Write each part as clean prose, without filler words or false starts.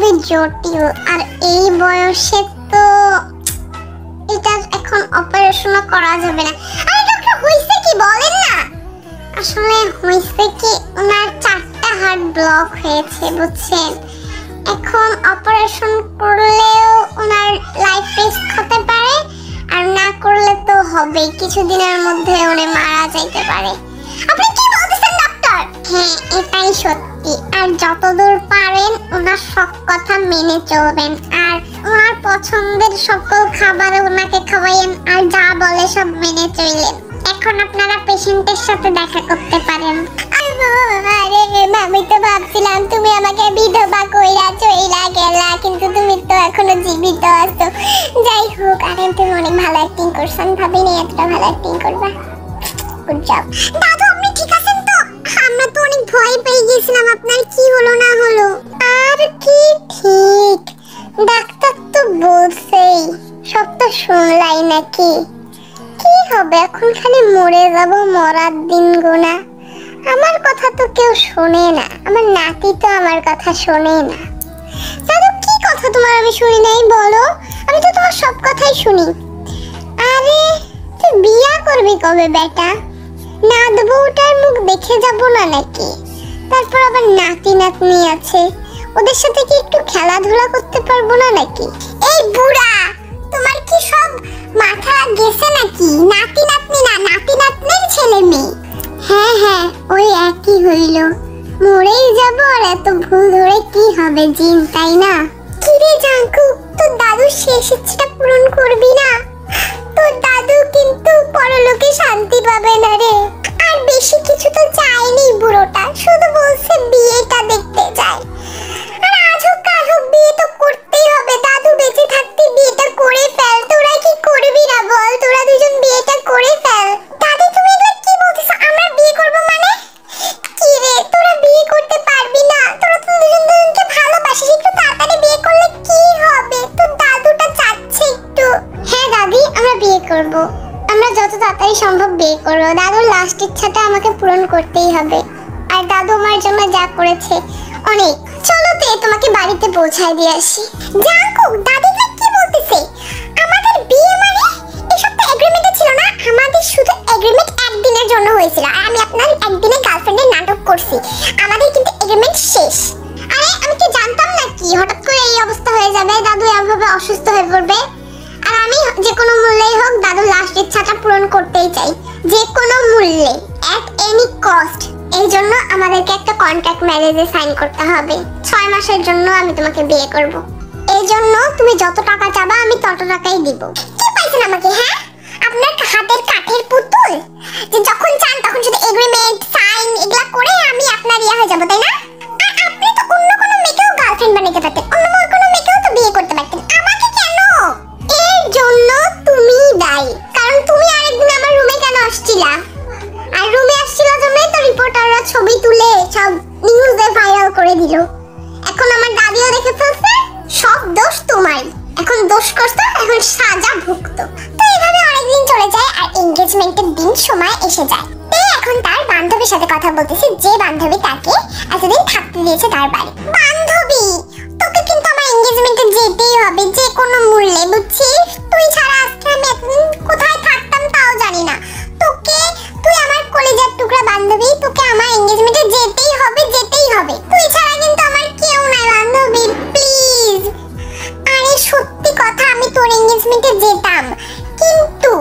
খুবই জটিল, আর এই বয়সে তো এটা এখন অপারেশন করা যাবে না। আরে ডক্টর হইছে কি বলেন না? আসলে হইছে কি, ওনার 4টা হার্ট ব্লক হয়েছে বুঝছেন। এখন অপারেশন করলেও ওনার লাইফ রিস্ক হতে পারে, আর না করলে তো হবে কিছুদিনের মধ্যে উনি মারা যাইতে পারে। আপনি কি বলতেছেন ডক্টর? হ্যাঁ, এটাই সত্যি। আর যতদূর পারেন ওনার সব কথা মেনে চলবেন, আর ওনার পছন্দের সকল খাবার ওনাকে খাওয়াইয়েন, আর যা বলে সব মেনে চলেন। এখন আপনারা পেশেন্টের সাথে দেখা করতে পারেন। আরে আমি তো ভাবছিলাম তুমি আমাকে বিধবা কইরা চইলা গেলা, কিন্তু তুমি তো এখনো জীবিত আছো। যাই হোক, আরে তুমি অনেক ভালো অ্যাক্টিং করছেন, ভাবিনি এতটা ভালো অ্যাক্টিং করবা। Good job. দাদু আপনি ঠিক আছেন তো? আমরা তো অনেক ভয় পেয়ে গেছিলাম, আপনার কি হলো না হলো? আর কি ঠিক, ডাক্তার তো বলছেই, সব তো শুনলাই নাকি? কি হবে এখন, খালি মরে যাব, মরার দিন গোনা। আমার কথা তো কেউ শোনে না, আমার নাতি তো আমার কথা শোনে না। দাদু কি কথা তোমার আমি শুনি নাই বলো? আমি তো তোমার সব কথাই শুনি। আরে তুই বিয়া করবি কবে বেটা? নাত বউটার মুখ দেখে যাব না নাকি? তারপর আবার নাতি নাতনি আছে, ওদের সাথে কি একটু খেলাধুলা করতে পারবো না নাকি? এই বুড়া, তোমার কি সব মাথা গেছে নাকি? নাতি নাতনি না, নাতি নাতনির ছেলে মেয়ে। হ্যাঁ হ্যাঁ, ওই একই হইল। মরেই যাব, আর এত ভুল ধরে কি হবে জিন, তাই না? কিরে জাঙ্কু, তোর দাদুর শেষ ইচ্ছেটা পূরণ করবি না? তোর দাদু কিন্তু পরলোকে শান্তি পাবে না রে। আর বেশি কিছু তো চাইনি বুড়োটা, শুধু বলছে বিয়েটা দেখতে চায়। আর আজ হোক কাল হোক বিয়ে তো করতেই হবে। দাদু বেঁচে থাকতে বিয়েটা করে ফেল। তোরা কি করবি না বল? তোরা দুজন বিয়েটা করে ফেল। দাদি তুমি এগুলো কি বলছিস? আমরা বিয়ে করব মানে? কি রে, তোরা বিয়ে করতে পারবি না? তোরা তো দুজন দুজনকে ভালোবাসিস, একটু তাড়াতাড়ি বিয়ে করলে কি হবে? তোর দাদুটা চাচ্ছে একটু। হ্যাঁ দাদি, আমরা বিয়ে করব। আমরা যত তাড়াতাড়ি সম্ভব বিয়ে করব। দাদুর লাস্ট ইচ্ছাটা আমাকে পূরণ করতেই হবে। আর দাদু আমার জন্য যা করেছে অনেক। চলো তে তোমাকে বাড়িতে পৌঁছায় দিয়ে আসি। জাঙ্কু, দাদিটা কি বলতেছে? আমাদের বিয়ে মানে? এসব তো এগ্রিমেন্টে ছিল না। আমাদের শুধু এগ্রিমেন্ট একদিনের জন্য হয়েছিল, আর আমি আপনার একদিনে গার্লফ্রেন্ডের নাটক করছি। আমাদের কিন্তু এগ্রিমেন্ট শেষ। আরে আমি কি জানতাম নাকি হঠাৎ করে এই অবস্থা হয়ে যাবে, দাদু এভাবে অসুস্থ হয়ে পড়বে? আর আমি যে কোনো মূল্যেই হোক দাদুর লাস্ট ইচ্ছাটা পূরণ করতেই চাই, যে কোনো মূল্যে, এট এনি কস্ট। এই জন্য আমাদেরকে একটা কন্ট্রাক্ট ম্যারেজে সাইন করতে হবে। 6 মাসের জন্য আমি তোমাকে বিয়ে করব। এই জন্য তুমি যত টাকা চাবা আমি তত টাকাই দিব। কি পাইছেন আমাকে? হ্যাঁ, আপনার হাতের কাঠের পুতুল, যে যখন চান তখন শুধু এগ্রিমেন্ট সাইন এগুলা করে আমি আপনার ইয়া হয়ে যাব, তাই না? আর আপনি তো অন্য কোনো মেয়েকেও গার্লফ্রেন্ড বানাতে পারতেন, অন্য কোনো মেয়েকেও তো বিয়ে করতে পারতেন। আমাকে কেন? এর জন্য তুমি দায়ী, কারণ তুমি আরেকদিন আমার রুমে কেন আসছিলা? আর রুমে আসছিলা জন্যই তো রিপোর্টাররা ছবি তুলে সব নিউজে ভাইরাল করে দিল। এখন আমার দাদিও দেখে ফেলছে, সব দোষ তোমারই। এখন দোষ করছো, এখন সাজা ভুগতো। তো এইভাবে অনেকদিন চলে যায়, আর এনগেজমেন্টের দিন সময় এসে যায়। এখন তার বান্ধবীর সাথে কথা বলতেছে, যে বান্ধবী তাকে এতদিন থাকতে দিয়েছে তার বাড়ি। বান্ধবী, তোকে কিন্তু আমার এনগেজমেন্টে যেতেই হবে, যে কোনো মূল্যে, বুঝছিস? তুই ছাড়া আজকে আমি এতদিন কোথায় থাকতাম তাও জানি না। তুই আমার কলেজার টুকরা বান্ধবী, তোকে আমার এনগেজমেন্টে যেতেই হবে, যেতেই হবে। তুই ছাড়া কিন্তু আমার কেউ নাই বান্ধবী, প্লিজ। আরে সত্যি কথা, আমি তোর এনগেজমেন্টে যেতাম, কিন্তু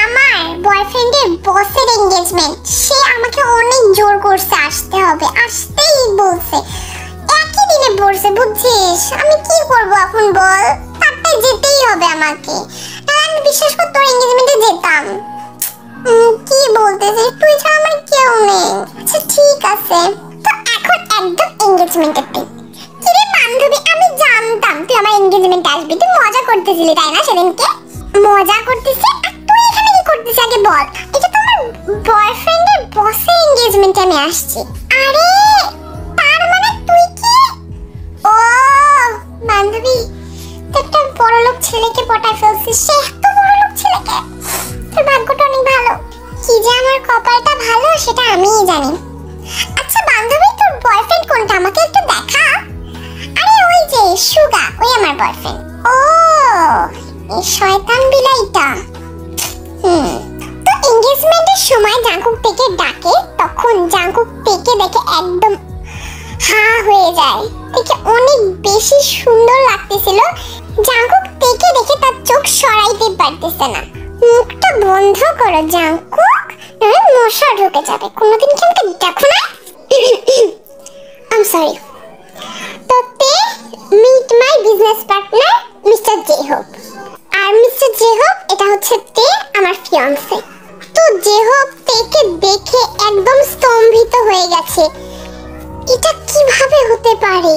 আমার বয়ফ্রেন্ডের বসের এনগেজমেন্ট, সে আমাকে অনেক জোর করছে আসতে হবে, আসতেই বলছে, একই দিনে পড়ছে, বুঝছিস? আমি কি করব এখন বল? তারপরে যেতেই হবে আমাকে। আমি বিশ্বাস কর তোর এনগেজমেন্টে যেতাম। কি বলতেছিস? তুই ছাড়া আমার কেউ নেই। আচ্ছা ঠিক আছে, তো এখন একদম এনগেজমেন্টের দিন। কিরে বান্ধবী, আমি জানতাম তুই আমার এনগেজমেন্টে আসবি। তুই মজা করতেছিলি তাই না সেদিনকে? মজা করতেছিস? আর তুই এখানে কি করতেছিস আগে বল? এটা তো আমার বয়ফ্রেন্ডের বসের এনগেজমেন্টে আমি আসছি। আরে তার মানে তুই কি? ও বান্ধবী, তুই একটা বড়লোক ছেলেকে পটায় ফেলছিস। সে এত বড়লোক ছেলেকে? তোর ভাগ্যটা অনেক ভালো। কি যে আমার কপালটা ভালো সেটা আমিই জানি। আচ্ছা বান্ধবী, তোর বয়ফ্রেন্ড কোনটা? আমাকে একটু দেখা। আরে ওই যে তোমার বয়ফ্রেন্ড? ও, এই শয়তান বিলাইটা। তো এনগেজমেন্টের সময় জাঙ্কুক তেকে ডাকে, তখন জাঙ্কুক তেকে দেখে একদম হা হয়ে যায়। দেখে অনেক বেশি সুন্দর লাগতেছিল। জাঙ্কুক তেকে দেখে তার চোখ সরাইতে পারতেছে না। মুখটা বন্ধ করো জাঙ্কুক, মশা ঢুকে যাবে। কোনোদিন কি আমাকে দেখো না? I am sorry. তো তে meet my business partner mister Jhope. আর মিস্টার জেহোপ এটা হচ্ছে তে, আমার ফিয়ান্সে। তো জেহোপ তেকে দেখে একদম স্তম্ভিত হয়ে গেছে। এটা কিভাবে হতে পারে?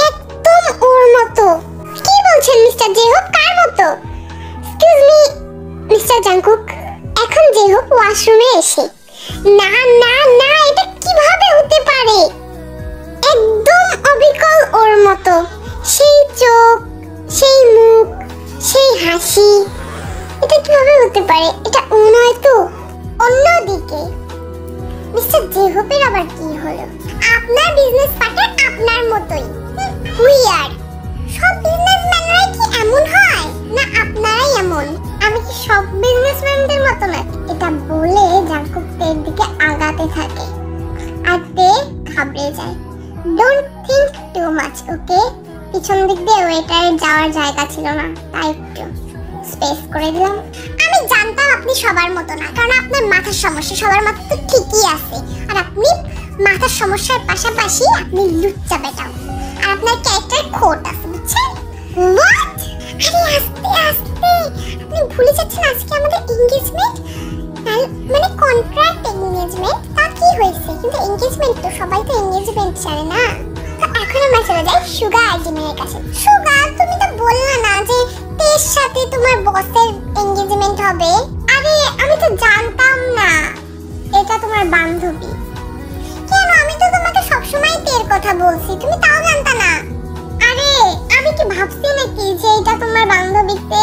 একদম ওর মতো। কি বলছেন মিস্টার জেহোপ? কার মতো? Excuse me mister Jungkook. এখন জেহোপ ওয়াশরুমে এসে, না না না, এটা কিভাবে হতে পারে? একদম অবিকল ওর মতো। সেই চোখ, সেই মুখ, সেই হাসি। এটা কিভাবে হতে পারে? এটা ও নয় তো? অন্যদিকে মিস্টার জেহোপের আবার কি হলো? আপনার বিজনেস পার্টনার আপনার মতোই। উইয়ার্ড। সব বিজনেসম্যানরাই কি এমন হয়, না আপনারাই এমন? আমি কি সব বিজনেসম্যানদের মতো না? এটা বলে জাঙ্কুক তের দিকে আগাতে থাকে আর তে ঘাবড়ে যায়। ডোন্ট থিংক টু মাচ, ওকে? পিছন দিক দিয়ে ওয়েটারের যাওয়ার জায়গা ছিল না, তাই একটু স্পেস করে দিলাম। আমি জানতাম আপনি সবার মতো না, কারণ আপনার মাথার সমস্যা। সবার মাথা তো ঠিকই আছে, আর আপনি মাথার সমস্যার পাশাপাশি আপনি লুচ্চা বেটাও, আর আপনার ক্যারেক্টার খোট আছে, বুঝছেন? হোয়াট? আরে আস্তে আস্তে, আপনি ভুলে যাচ্ছেন আজকে আমাদের এনগেজমেন্ট। মানে কন্ট্রাক্ট এনগেজমেন্ট। তা কি হয়েছে? কিন্তু এনগেজমেন্ট তো, সবাই তো এনগেজমেন্ট জানে না। তো এখন আমরা চলে যাই সুগা আর জিমিনের কাছে। সুগা, তুমি তো বললে না যে তের সাথে তোমার বসের এনগেজমেন্ট হবে? আরে আমি তো জানতাম না এটা তোমার বান্ধবী। কেন? আমি তো তোমাকে সবসময় তের কথা বলছি, তুমি তাও জানতা না? আরে আমি কি ভাবছি নাকি যে এটা তোমার বান্ধবী? তে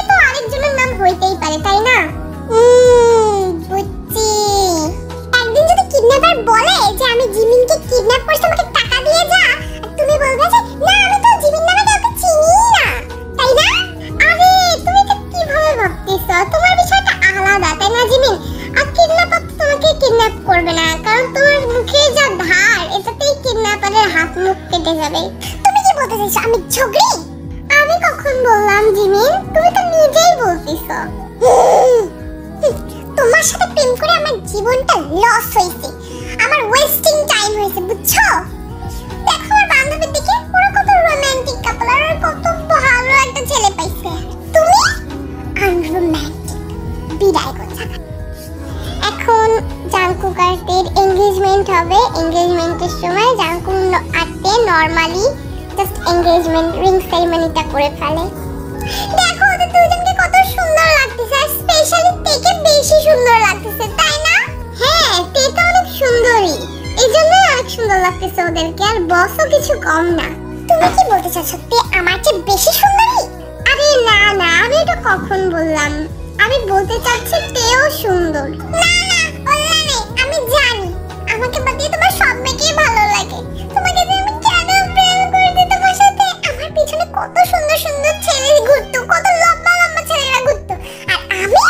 তো আরেকজনের নাম হইতেই পারে, তাই না? বুঝছি। একদিন যদি কিডন্যাপার বলে যে আমি জিমিনকে কিডন্যাপ করছি, আমাকে টাকা দিয়ে যা, আর তুমি বলবে যে না আমি তো জিমিন নামে কাউকে চিনি না, তাই না? আরে তুমি তো কিভাবে ভাবতেছো? তোমার বিষয়টা আলাদা, তাই না জিমিন? আর কিডন্যাপার তো তোমাকে কিডন্যাপ করবে না, কারণ তোমার মুখে যা ধার, এটাতেই কিডন্যাপারের হাত মুখ কেটে যাবে। তুমি কি বলতে চাইছো আমি ঝগড়ি? আমি কখন বললাম জিমিন? তুমি তো নিজেই বলতেছো। তোমার সাথে প্রেম করে আমার জীবনটা লস হয়েছে, আমার ওয়েস্টিং টাইম হয়েছে, বুঝছো? দেখো আমার বান্ধবীর দিকে, ওরা কত রোমান্টিক কাপল, আর কত ভালো একটা ছেলে পাইছে। তুমি আনরোমান্টিক, বিদায় কথা। এখন জাঙ্কুক আর তের এনগেজমেন্ট হবে। এনগেজমেন্টের সময় জাঙ্কুক আর তে নরমালি জাস্ট এনগেজমেন্ট রিং সেরিমনিটা করে ফেলে। দেখো ওদের দুজনকে কত সুন্দর লাগতেছে, আর স্পেশালি তেকে বেশি সুন্দর লাগতেছে, তাই না? হ্যাঁ, তেটা অনেক সুন্দরী, এইজন্যই অনেক সুন্দর লাগতেছে ওদেরকে। আর বসও কিছু কম না। তুমি কি বলতে চাচ্ছ তে আমার চেয়ে বেশি সুন্দরী? আরে না না, আমি এটা কখন বললাম? আমি বলতে চাচ্ছি তেও সুন্দর। না না, বললা নেই, আমি জানি আমাকে বাদ দিয়ে তোমার সব মেয়েকেই ভালো লাগে। তোমাকে যে আমি কেন প্রেম করতে, তোমার সাথে আমার পিছনে কত সুন্দর সুন্দর ছেলে ঘুরতো, কত লম্বা লম্বা ছেলেরা ঘুরতো, আর আমি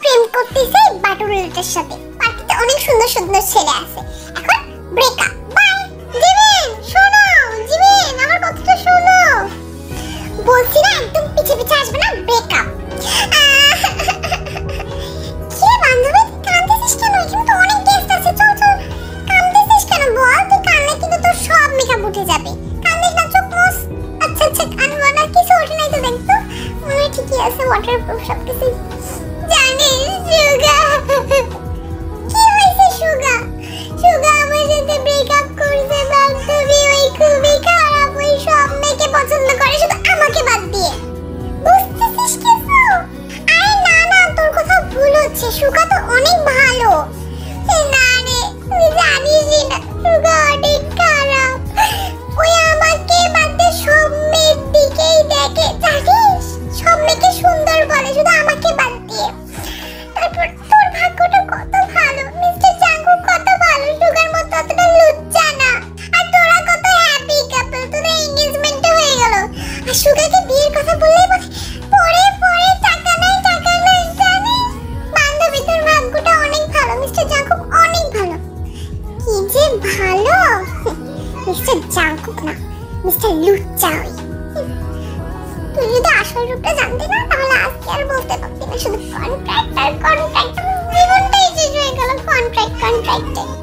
প্রেম করতেছি বাটুলটার সাথে। পার্টিতে অনেক সুন্দর সুন্দর ছেলে আছে। এখন ব্রেকআপ, বাই। জিমিন শোনো, জিমিন আমার কথাটা শোনো, বলছি না একদম পিছে পিছে আসবে না, ব্রেকআপ। কি বান্ধবী কাঁদতেছিস কেন? এখানে তো অনেক গেস্ট আছে, চল চল। কাঁদতেছিস কেন বল? তুই কাঁদলে কিন্তু তোর সব মেকআপ উঠে যাবে। কাঁদিস না, চোখ মুছ। আচ্ছা আচ্ছা, কানবো না, কিছু ওঠে নাই তো, দেখতো মনে হয় ঠিকই আছে, ওয়াটারপ্রুফ সব কিছু। জানিস সুগা, কি হয়েছে সুগা? সুগা আমার সাথে ব্রেকআপ করছে বান্ধবী, ওই খুবই খারাপ, ওই সব মেয়েকে পছন্দ করে শুধু আমাকে বাদ দিয়ে। বুঝতেছিস কিছু? আরে না না, তোর কথা ভুল হচ্ছে, সুগা তো অনেক ভালো। না রে, তুই জানিসই না, সুগা অনেক খারাপ। ওই আমাকে বাদ দিয়ে সব মেয়ের দিকেই দেখে, জানিস? সব মেয়েকে সুন্দর বলে শুধু আমাকে বাদ দিয়ে। তারপর তোর ভাগ্যটা কত ভালো, মিস্টার জাঙ্কুক কত ভালো, সুগার মতো অতটা লজ্জা না। আর তোরা কত মিস্টার লুচ্চা ওই। তুই যদি আসল রূপটা জানতে না তাহলে আজকে আর বলতে পারতি না শুধু কন্ট্রাক্ট আর কন্ট্রাক্ট। জীবনটাই শেষ হয়ে গেল কন্ট্রাক্টে।